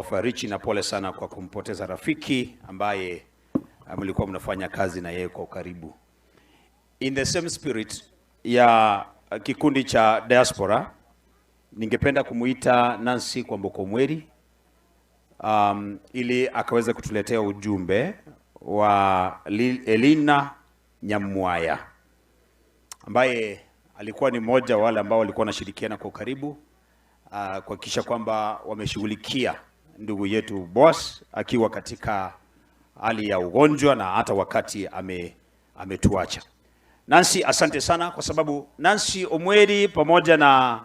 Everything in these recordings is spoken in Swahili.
kuwafariji na pole sana kwa kumpoteza rafiki ambaye mlikuwa mnafanya kazi na yeye kwa karibu. In the same spirit ya kikundi cha diaspora, ningependa kumuita Nancy kwa Mbokomweri ili akaweze kutuletea ujumbe wa Elina Nyamwaya ambaye alikuwa ni mmoja wale ambao walikuwa wanashirikiana kwa karibu kuhakikisha kwamba wameshughulikia ndugu yetu Boaz akiwa katika hali ya ugonjwa na hata wakati ametuacha. Nancy, asante sana kwa sababu Nancy Omweri pamoja na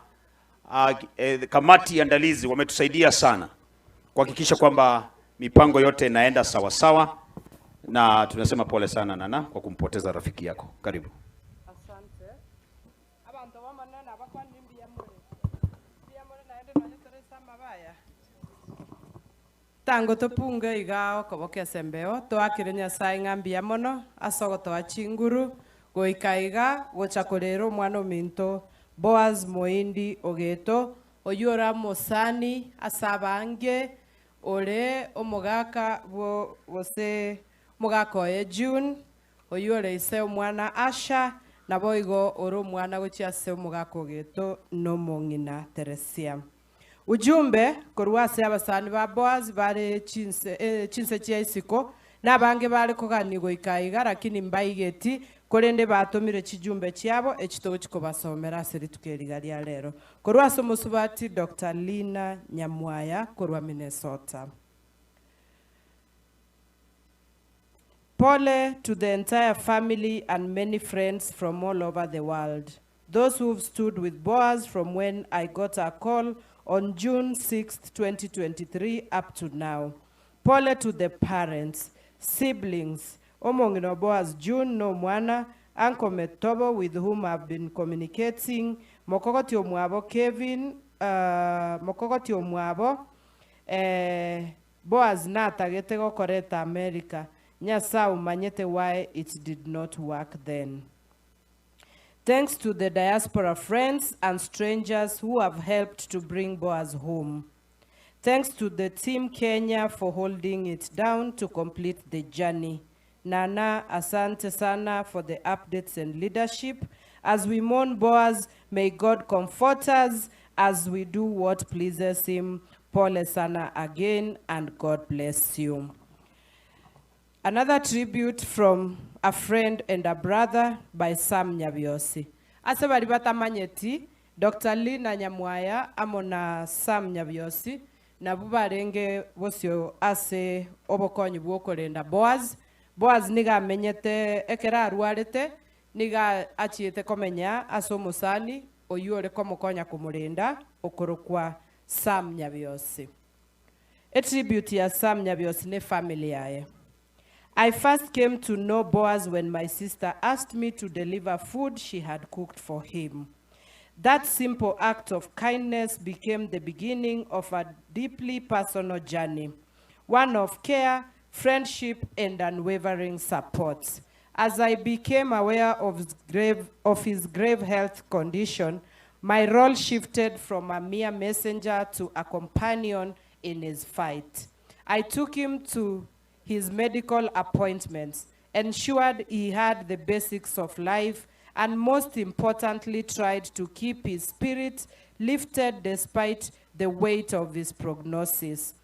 kamati andalizi wametusaidia sana kuhakikisha kwamba mipango yote inaenda sawa sawa, na tunasema pole sana Nana kwa kumpoteza rafiki yako. Karibu. Asante. Abantu bamanana abakwandimbiya muri. Biya muri naende nonyeteresa mabaya. Tango topunga igao koboke sembeo toakire Nyasaye ng'ambia mono asogotoa chinguru goikaiga gochakorero mwana ominto Boaz Ogeto oyora mosani asabange ore omogaka bose mogaka oye June oyore ise omwana Asha na boigo oro mwana gochiase omogaka Ogeto no mong'ina Teresia. Ujumbe koruase abasani ba Boaz bare chinse chia isiko nabange bare kogani goikaiga lakini mbaigeti korende batomire chijumbe chiabo ekitogo chikobasomera aseri tukerigaria lero koruase omusubati Dr. Lina Nyamwaya korwa Minnesota. Pole to the entire family and many friends from all over the world, those who've stood with Boaz from when I got a call on June 6th, 2023 up to now. Pole to the parents, siblings, omongino Boaz June no mwana, Uncle Metobo with whom I've been communicating, mokogoti omwabo Kevin, mokogoti omwabo, Boaz na tagete go koreta America, nyasa umanyete why it did not work then. Thanks to the diaspora friends and strangers who have helped to bring Boaz home. Thanks to the Team Kenya for holding it down to complete the journey. Nana, asante sana for the updates and leadership. As we mourn Boaz, may God comfort us as we do what pleases him. Pole sana again, and God bless you. Another tribute from a friend and a brother by Sam Nyabiosi. Ase bari batamanyeti, Dr. Lina Nyamwaya amona Sam Nyabiosi na bubarenge bosio ase obokonyi bwokorenda Boaz. Boaz niga amenyete ekera arwarete niga achiete komenya aso musani oyure komukonya kumurenda okorokwa Sam Nyabiosi. A tribute ya Sam Nyabiosi ne family yae. I first came to know Boaz when my sister asked me to deliver food she had cooked for him. That simple act of kindness became the beginning of a deeply personal journey, one of care, friendship, and unwavering support. As I became aware of his grave health condition, my role shifted from a mere messenger to a companion in his fight. I took him to his medical appointments, ensured he had the basics of life, and most importantly, tried to keep his spirit lifted despite the weight of his prognosis.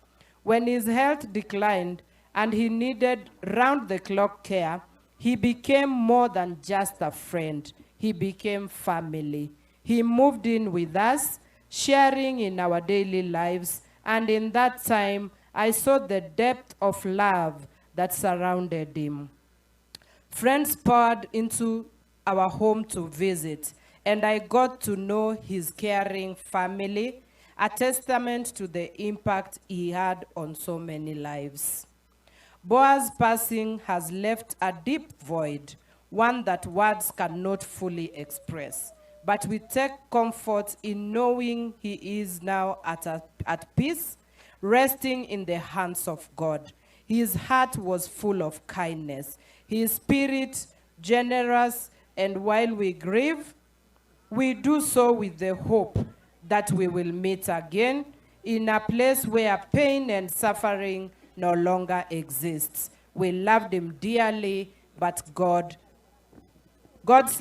When his health declined and he needed round-the-clock care, he became more than just a friend. He became family. He moved in with us, sharing in our daily lives, and in that time, I saw the depth of love that surrounded him. Friends poured into our home to visit, and I got to know his caring family, a testament to the impact he had on so many lives. Boaz's passing has left a deep void, one that words cannot fully express. But we take comfort in knowing he is now at peace, resting in the hands of God. His heart was full of kindness, his spirit generous, and while we grieve, we do so with the hope that we will meet again in a place where pain and suffering no longer exists. We loved him dearly, but God's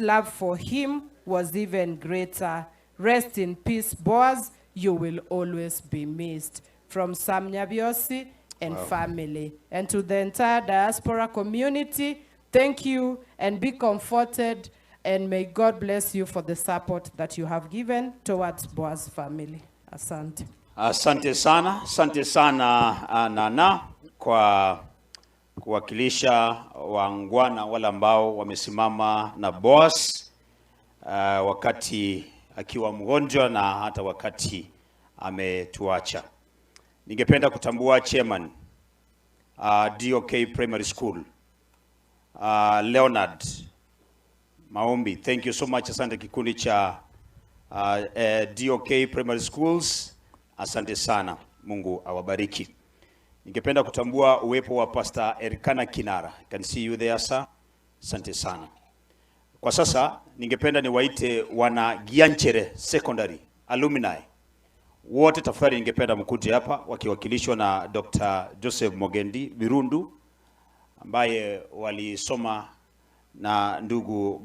love for him was even greater. Rest in peace, Boaz. You will always be missed. From Sam Nyabiosi and family. And to the entire diaspora community, thank you and be comforted, and may God bless you for the support that you have given towards Boaz family. Asante. Asante sana Nana kwa kuwakilisha wangwana wale ambao wamesimama na Boaz wakati akiwa mgonjwa na hata wakati ametuacha. Ningependa kutambua chairman DOK Primary School Leonard Maombi. Thank you so much. Asante kikundi cha DOK Primary Schools. Asante sana. Mungu awabariki. Ningependa kutambua uwepo wa Pastor Erikana Kinara. I can see you there, sir. Asante sana. Kwa sasa ningependa niwaite wana Gianchere Secondary alumni wote, tafadhali ningependa mkuje hapa wakiwakilishwa na Dr. Joseph Mogendi Birundu ambaye walisoma na ndugu